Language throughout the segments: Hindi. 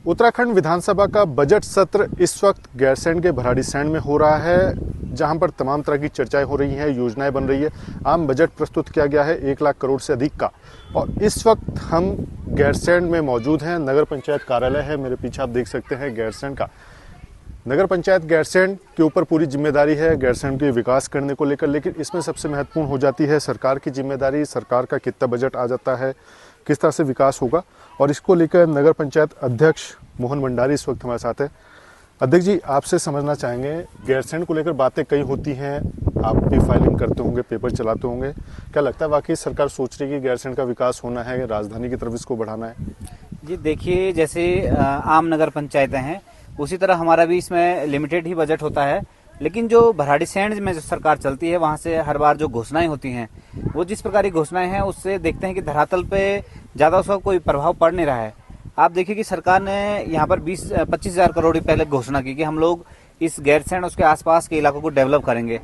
उत्तराखंड विधानसभा का बजट सत्र इस वक्त गैरसैंण के भराड़ीसैंण में हो रहा है, जहां पर तमाम तरह की चर्चाएं हो रही हैं, योजनाएं बन रही है। आम बजट प्रस्तुत किया गया है 1 लाख करोड़ से अधिक का। और इस वक्त हम गैरसैंण में मौजूद हैं। नगर पंचायत कार्यालय है, मेरे पीछे आप देख सकते हैं गैरसैंण का। नगर पंचायत गैरसैंण के ऊपर पूरी जिम्मेदारी है गैरसैंण के विकास करने को लेकर, लेकिन इसमें सबसे महत्वपूर्ण हो जाती है सरकार की जिम्मेदारी। सरकार का कितना बजट आ जाता है, किस तरह से विकास होगा, और इसको लेकर नगर पंचायत अध्यक्ष मोहन भंडारी इस वक्त हमारे साथ है। अध्यक्ष जी, आपसे समझना चाहेंगे, गैरसैंण को लेकर बातें कई होती हैं, आप भी फाइलिंग करते होंगे, पेपर चलाते होंगे, क्या लगता है वाकई सरकार सोच रही है कि गैरसैंण का विकास होना है, राजधानी की तरफ इसको बढ़ाना है? जी देखिए, जैसे आम नगर पंचायतें हैं उसी तरह हमारा भी इसमें लिमिटेड ही बजट होता है, लेकिन जो भराड़ीसैंण में जो सरकार चलती है वहाँ से हर बार जो घोषणाएं होती हैं, वो जिस प्रकार की घोषणाएं हैं उससे देखते हैं कि धरातल पे ज़्यादा उसका कोई प्रभाव पड़ नहीं रहा है। आप देखिए कि सरकार ने यहाँ पर 25 हजार करोड़ की पहले घोषणा की कि हम लोग इस गैरसैंण उसके आसपास के इलाकों को डेवलप करेंगे।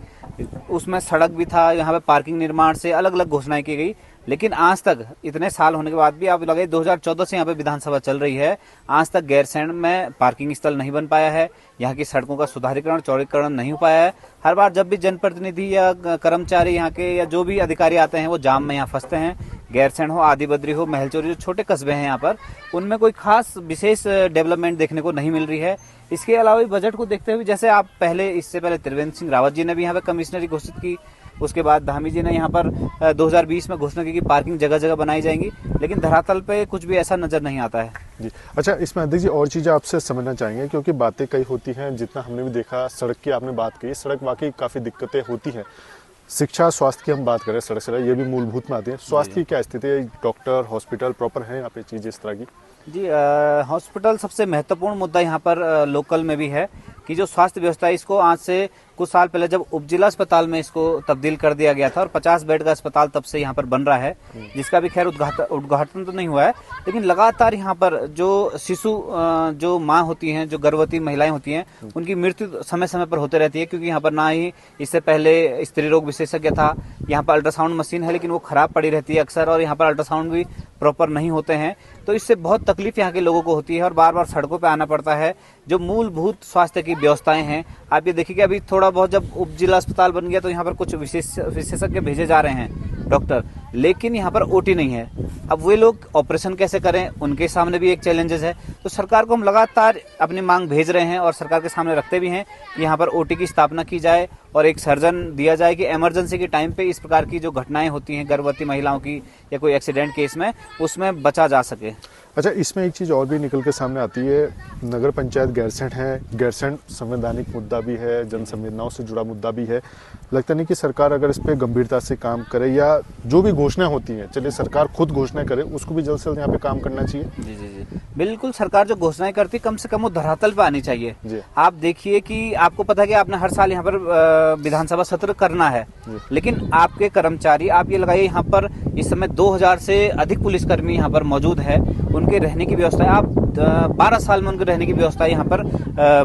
उसमें सड़क भी था, यहाँ पे पार्किंग निर्माण से अलग अलग घोषणाएं की गई, लेकिन आज तक इतने साल होने के बाद भी, आप लगे 2014 से यहाँ पे विधानसभा चल रही है, आज तक गैरसैंण में पार्किंग स्थल नहीं बन पाया है, यहाँ की सड़कों का सुधारीकरण चौड़ीकरण नहीं हो पाया है। हर बार जब भी जनप्रतिनिधि या कर्मचारी यहाँ के या जो भी अधिकारी आते हैं वो जाम में यहाँ फंसते हैं। गैरसैंण हो, आदि बद्री हो, महलचोरी, जो छोटे कस्बे हैं यहाँ पर, उनमें कोई खास विशेष डेवलपमेंट देखने को नहीं मिल रही है। इसके अलावा बजट को देखते हुए, जैसे आप इससे पहले त्रिवेंद्र सिंह रावत जी ने भी यहाँ पे कमिश्नरी घोषित की, उसके बाद धामी जी ने यहाँ पर 2020 में घोषणा की कि पार्किंग जगह जगह बनाई जाएंगी, लेकिन धरातल पे कुछ भी ऐसा नजर नहीं आता है। जी अच्छा, इसमें अध्यक्ष जी और चीज़ें आपसे समझना चाहेंगे, क्योंकि बातें कई होती हैं, जितना हमने भी देखा, सड़क की आपने बात की, सड़क वाकई काफ़ी दिक्कतें होती हैं। शिक्षा स्वास्थ्य की हम बात करें, सड़क से ये भी मूलभूत में आती है। स्वास्थ्य की क्या स्थिति है? डॉक्टर, हॉस्पिटल प्रॉपर है यहाँ पे, चीज़ इस तरह की? जी, हॉस्पिटल सबसे महत्वपूर्ण मुद्दा यहाँ पर लोकल में भी है कि जो स्वास्थ्य व्यवस्था है, इसको आज से कुछ साल पहले जब उपजिला अस्पताल में इसको तब्दील कर दिया गया था और 50 बेड का अस्पताल तब से यहाँ पर बन रहा है, जिसका भी खैर उद्घाटन तो नहीं हुआ है, लेकिन लगातार यहाँ पर जो शिशु जो माँ होती हैं, जो गर्भवती महिलाएं होती हैं, उनकी मृत्यु समय समय पर होते रहती है, क्योंकि यहाँ पर ना ही इससे पहले स्त्री रोग विशेषज्ञ था। यहाँ पर अल्ट्रासाउंड मशीन है, लेकिन वो खराब पड़ी रहती है अक्सर, और यहाँ पर अल्ट्रासाउंड भी प्रॉपर नहीं होते हैं, तो इससे बहुत तकलीफ यहाँ के लोगों को होती है और बार बार सड़कों पे आना पड़ता है। जो मूलभूत स्वास्थ्य की व्यवस्थाएं हैं, आप ये देखिए कि अभी थोड़ा बहुत जब उप जिला अस्पताल बन गया तो यहाँ पर कुछ विशेषज्ञ भेजे जा रहे हैं डॉक्टर, लेकिन यहाँ पर ओटी नहीं है। अब वे लोग ऑपरेशन कैसे करें, उनके सामने भी एक चैलेंजेस है। तो सरकार को हम लगातार अपनी मांग भेज रहे हैं और सरकार के सामने रखते भी हैं कि यहाँ पर ओटी की स्थापना की जाए और एक सर्जन दिया जाए कि इमरजेंसी के टाइम पे इस प्रकार की जो घटनाएं होती हैं गर्भवती महिलाओं की या कोई एक्सीडेंट केस में, उसमें बचा जा सके। अच्छा, इसमें एक चीज़ और भी निकल के सामने आती है, नगर पंचायत गैरसैंण है, गैरसैंण संवैधानिक मुद्दा भी है, जन संवेदनाओं से जुड़ा मुद्दा भी है। लगता नहीं कि सरकार अगर इस पर गंभीरता से काम करे, या जो भी घोषणाएं होती हैं, चलिए सरकार खुद घोषणाएं करे, उसको भी जल्द से जल्द यहाँ पे काम करना चाहिए। जी जी जी, बिल्कुल। सरकार जो घोषणाएं करती कम से कम वो धरातल पे आनी चाहिए। आप देखिए कि आपको पता है कि आपने हर साल यहाँ पर विधानसभा सत्र करना है, लेकिन आपके कर्मचारी, आप ये लगाइए यहाँ पर इस समय 2000 से अधिक पुलिसकर्मी यहाँ पर मौजूद है, उनके रहने की व्यवस्था, आप 12 साल में उनके रहने की व्यवस्था यहाँ पर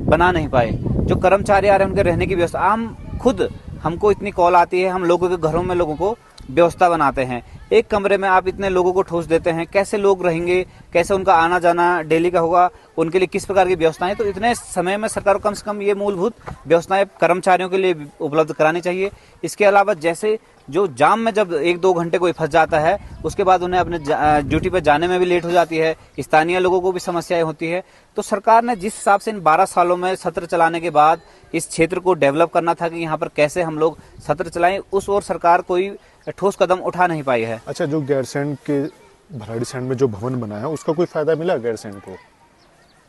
बना नहीं पाए। जो कर्मचारी आ रहे हैं उनके रहने की व्यवस्था, हम खुद, हमको इतनी कॉल आती है, हम लोगों के घरों में लोगों को व्यवस्था बनाते हैं। एक कमरे में आप इतने लोगों को ठोस देते हैं, कैसे लोग रहेंगे, कैसे उनका आना जाना डेली का होगा, उनके लिए किस प्रकार की व्यवस्थाएं। तो इतने समय में सरकार को कम से कम ये मूलभूत व्यवस्थाएं कर्मचारियों के लिए उपलब्ध करानी चाहिए। इसके अलावा जैसे जो जाम में जब 1-2 घंटे कोई फंस जाता है, उसके बाद उन्हें अपने ड्यूटी पर जाने में भी लेट हो जाती है, स्थानीय लोगों को भी समस्याएं होती है। तो सरकार ने जिस हिसाब से इन 12 सालों में सत्र चलाने के बाद इस क्षेत्र को डेवलप करना था कि यहाँ पर कैसे हम लोग सत्र चलाएं, उस ओर सरकार कोई ठोस कदम उठा नहीं पाई है। अच्छा, जो गैरसैंण के भराड़ीसैंण में जो भवन बना है, उसका कोई फायदा मिला गैरसैंण को?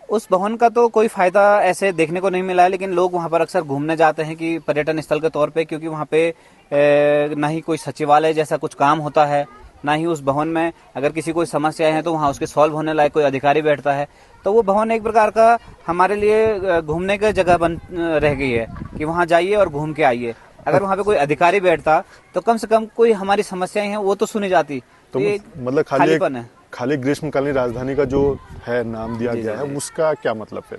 उस भवन का तो कोई फायदा ऐसे देखने को नहीं मिला है, लेकिन लोग वहां पर अक्सर घूमने जाते हैं कि पर्यटन स्थल के तौर पे, क्योंकि वहां पे ना ही कोई सचिवालय जैसा कुछ काम होता है, ना ही उस भवन में अगर किसी कोई समस्याएं हैं तो वहां उसके सॉल्व होने लायक कोई अधिकारी बैठता है। तो वो भवन एक प्रकार का हमारे लिए घूमने की जगह बन रह गई है कि वहां जाइए और घूम के आइए। अगर वहां पे कोई अधिकारी बैठता तो कम से कम कोई हमारी समस्याएं हैं वो तो सुनी जाती। तो मतलब खाली ग्रीष्मकालीन राजधानी का जो है नाम दिया गया है, उसका क्या मतलब है?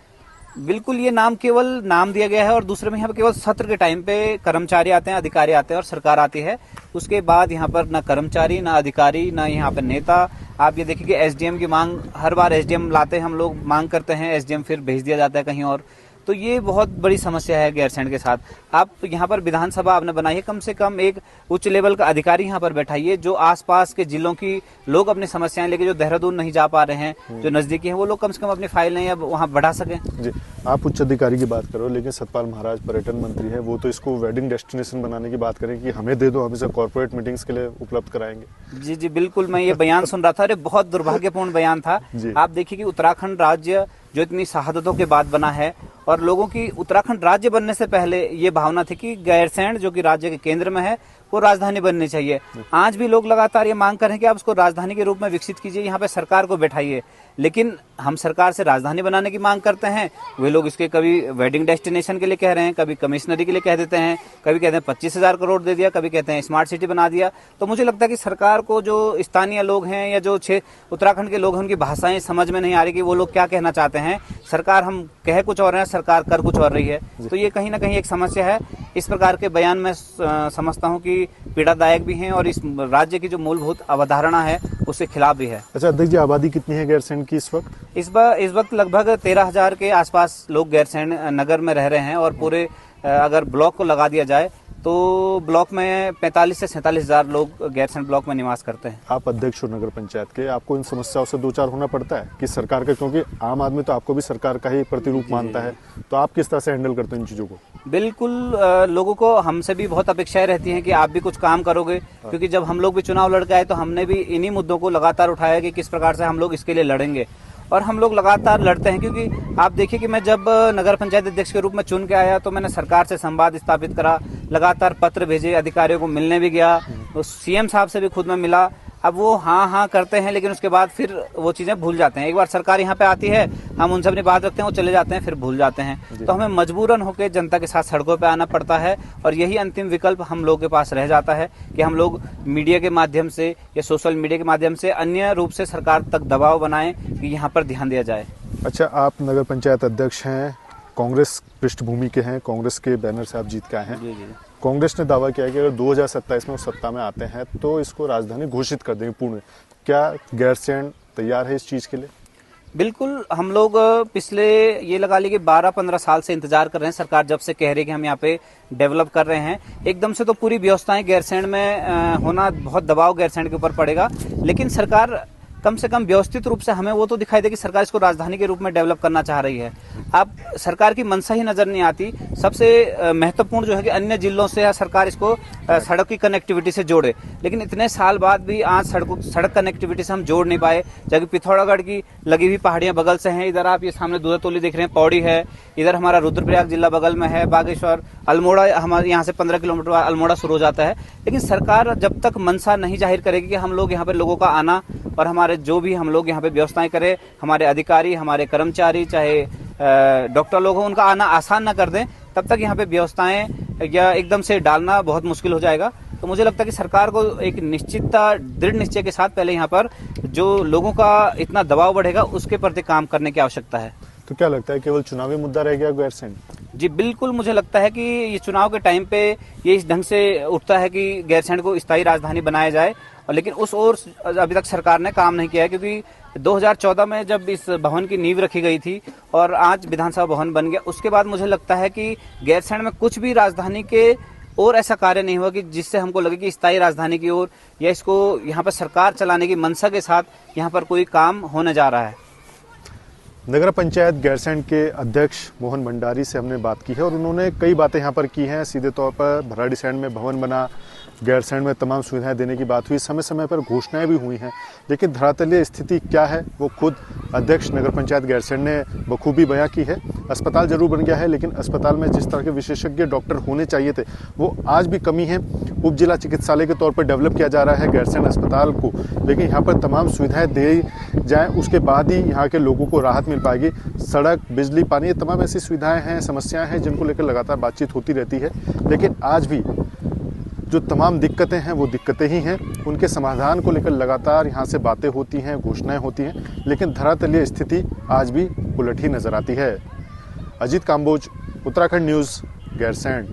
बिल्कुल, ये नाम केवल नाम दिया गया है, और दूसरे में यहाँ पर केवल सत्र के टाइम पे कर्मचारी आते हैं, अधिकारी आते हैं और सरकार आती है। उसके बाद यहाँ पर ना कर्मचारी, ना अधिकारी, ना यहाँ पर नेता आप ये देखिए कि एसडीएम की मांग, हर बार एसडीएम लाते हैं हम लोग, मांग करते हैं, एसडीएम फिर भेज दिया जाता है कहीं और। तो ये बहुत बड़ी समस्या है गैरसैंण के साथ। आप यहाँ पर विधानसभा आपने बनाई है, कम से कम एक उच्च लेवल का अधिकारी यहाँ पर बैठाइए जो आसपास के जिलों की लोग अपनी समस्याएं लेके जो देहरादून नहीं जा पा रहे हैं, जो नजदीकी हैं, वो लोग कम से कम अपनी फाइलें या वहाँ बढ़ा सकें। जी, आप उच्च अधिकारी की बात करो, लेकिन सतपाल महाराज पर्यटन मंत्री है, वो तो इसको वेडिंग डेस्टिनेशन बनाने की बात करें कि हमें दे दो, हम इसे कॉर्पोरेट मीटिंग्स के लिए उपलब्ध कराएंगे। जी जी बिल्कुल, मैं ये बयान सुन रहा था, अरे बहुत दुर्भाग्यपूर्ण बयान था। आप देखिए कि उत्तराखंड राज्य जो इतनी शहादतों के बाद बना है, और लोगों की उत्तराखंड राज्य बनने से पहले ये भावना थी कि गैरसैंण जो कि राज्य के केंद्र में है वो राजधानी बननी चाहिए। आज भी लोग लगातार ये मांग कर रहे हैं कि आप उसको राजधानी के रूप में विकसित कीजिए, यहाँ पे सरकार को बैठाइए। लेकिन हम सरकार से राजधानी बनाने की मांग करते हैं, वे लोग इसके कभी वेडिंग डेस्टिनेशन के लिए कह रहे हैं, कभी कमिश्नरी के लिए कह देते हैं, कभी कहते हैं 25,000 करोड़ दे दिया, कभी कहते हैं स्मार्ट सिटी बना दिया। तो मुझे लगता है कि सरकार को जो स्थानीय लोग हैं या जो उत्तराखंड के लोग हैं, उनकी भाषाएं समझ में नहीं आ रही कि वो लोग क्या कहना चाहते हैं। सरकार, हम कह कुछ और है, सरकार कर कुछ और रही है। तो ये कहीं ना कहीं एक समस्या है। इस प्रकार के बयान मैं समझता हूँ कि पीड़ादायक भी हैं और इस राज्य की जो मूलभूत अवधारणा है उसके खिलाफ भी है। अच्छा अध्यक्ष जी, आबादी कितनी है गैरसैंण की इस वक्त? इस वक्त लगभग 13,000 के आसपास लोग गैरसैंण नगर में रह रहे हैं, और पूरे अगर ब्लॉक को लगा दिया जाए तो ब्लॉक में 45 से 47,000 लोग गैरसैंण ब्लॉक में निवास करते हैं। आप अध्यक्ष हो नगर पंचायत के, आपको इन समस्याओं से दो चार होना पड़ता है कि सरकार का, क्योंकि आम आदमी तो आपको भी सरकार का ही प्रतिरूप मानता है, तो आप किस तरह से हैंडल करते हैं इन चीजों को? बिल्कुल, लोगों को हमसे भी बहुत अपेक्षाएं रहती हैं कि आप भी कुछ काम करोगे, क्योंकि जब हम लोग भी चुनाव लड़ के आए तो हमने भी इन्हीं मुद्दों को लगातार उठाया कि किस प्रकार से हम लोग इसके लिए लड़ेंगे, और हम लोग लगातार लड़ते हैं। क्योंकि आप देखिए कि मैं जब नगर पंचायत अध्यक्ष के रूप में चुन के आया तो मैंने सरकार से संवाद स्थापित करा, लगातार पत्र भेजे, अधिकारियों को मिलने भी गया, तो सीएम साहब से भी खुद में मिला। अब वो हाँ करते हैं, लेकिन उसके बाद फिर वो चीजें भूल जाते हैं। एक बार सरकार यहाँ पे आती है, हम उनसे अपनी बात रखते हैं, वो चले जाते हैं, फिर भूल जाते हैं। तो हमें मजबूरन होकर जनता के साथ सड़कों पे आना पड़ता है, और यही अंतिम विकल्प हम लोग के पास रह जाता है कि हम लोग मीडिया के माध्यम से या सोशल मीडिया के माध्यम से अन्य रूप से सरकार तक दबाव बनाएं कि यहाँ पर ध्यान दिया जाए। अच्छा, आप नगर पंचायत अध्यक्ष हैं, कांग्रेस पृष्ठभूमि के हैं, कांग्रेस के बैनर से आप जीत के आए हैं। जी जी। कांग्रेस ने दावा किया कि अगर 2027 में वो सत्ता में आते हैं तो इसको राजधानी घोषित कर देंगे पूर्ण। क्या गैरसैंण तैयार है इस चीज के लिए? बिल्कुल, हम लोग पिछले ये लगा लीजिए 12-15 साल से इंतजार कर रहे हैं। सरकार जब से कह रही है कि हम यहाँ पे डेवलप कर रहे हैं, एकदम से तो पूरी व्यवस्थाएं गैरसैंण में होना, बहुत दबाव गैरसैंण के ऊपर पड़ेगा। लेकिन सरकार कम से कम व्यवस्थित रूप से हमें वो तो दिखाई दे कि सरकार इसको राजधानी के रूप में डेवलप करना चाह रही है। अब सरकार की मंशा ही नजर नहीं आती। सबसे महत्वपूर्ण जो है कि अन्य जिलों से सरकार इसको सड़क की कनेक्टिविटी से जोड़े, लेकिन इतने साल बाद भी आज सड़क कनेक्टिविटी से हम जोड़ नहीं पाए। जबकि पिथौरागढ़ की लगी हुई पहाड़ियां बगल से हैं, इधर आप ये सामने दूधातोली देख रहे हैं, पौड़ी है, इधर हमारा रुद्रप्रयाग जिला बगल में है, बागेश्वर, अल्मोड़ा, हमारे यहाँ से 15 किलोमीटर अल्मोड़ा शुरू हो जाता है। लेकिन सरकार जब तक मंशा नहीं जाहिर करेगी कि हम लोग यहाँ पे लोगों का आना, और हमारे जो भी हम लोग यहाँ पे व्यवस्थाएं करें, हमारे अधिकारी, हमारे कर्मचारी, चाहे डॉक्टर लोग हो, उनका आना आसान ना कर दें, तब तक यहाँ पे व्यवस्थाएं या एकदम से डालना बहुत मुश्किल हो जाएगा। तो मुझे लगता है कि सरकार को एक निश्चितता, दृढ़ निश्चय के साथ पहले यहाँ पर जो लोगों का इतना दबाव बढ़ेगा उसके प्रति काम करने की आवश्यकता है। तो क्या लगता है केवल चुनावी मुद्दा रह गया गैरसैंण? जी बिल्कुल, मुझे लगता है कि ये चुनाव के टाइम पे ये इस ढंग से उठता है कि गैरसैंण को स्थायी राजधानी बनाया जाए, और लेकिन उस ओर अभी तक सरकार ने काम नहीं किया है। क्योंकि 2014 में जब इस भवन की नींव रखी गई थी और आज विधानसभा भवन बन गया, उसके बाद मुझे लगता है कि गैरसैंण में कुछ भी राजधानी के और ऐसा कार्य नहीं हुआ कि जिससे हमको लगे कि स्थायी राजधानी की ओर या इसको यहाँ पर सरकार चलाने की मंशा के साथ यहाँ पर कोई काम होने जा रहा है। नगर पंचायत गैरसैंण के अध्यक्ष मोहन भंडारी से हमने बात की है, और उन्होंने कई बातें यहाँ पर की हैं। सीधे तौर पर भराड़ीसैंण में भवन बना, गैरसैंण में तमाम सुविधाएं देने की बात हुई, समय समय पर घोषणाएं भी हुई हैं, लेकिन धरातलीय स्थिति क्या है वो खुद अध्यक्ष नगर पंचायत गैरसैंण ने बखूबी बयां की है। अस्पताल जरूर बन गया है, लेकिन अस्पताल में जिस तरह के विशेषज्ञ डॉक्टर होने चाहिए थे वो आज भी कमी है। उप जिला चिकित्सालय के तौर पर डेवलप किया जा रहा है गैरसैंण अस्पताल को, लेकिन यहाँ पर तमाम सुविधाएं दी जाएँ उसके बाद ही यहाँ के लोगों को राहत मिल पाएगी। सड़क, बिजली, पानी, ये तमाम ऐसी सुविधाएं हैं, समस्याएं हैं जिनको लेकर लगातार बातचीत होती रहती है, लेकिन आज भी जो तमाम दिक्कतें हैं वो दिक्कतें ही हैं। उनके समाधान को लेकर लगातार यहाँ से बातें होती हैं, घोषणाएं होती हैं, लेकिन धरातलीय स्थिति आज भी उलट ही नजर आती है। अजीत काम्बोज, उत्तराखंड न्यूज़, गैरसैंण।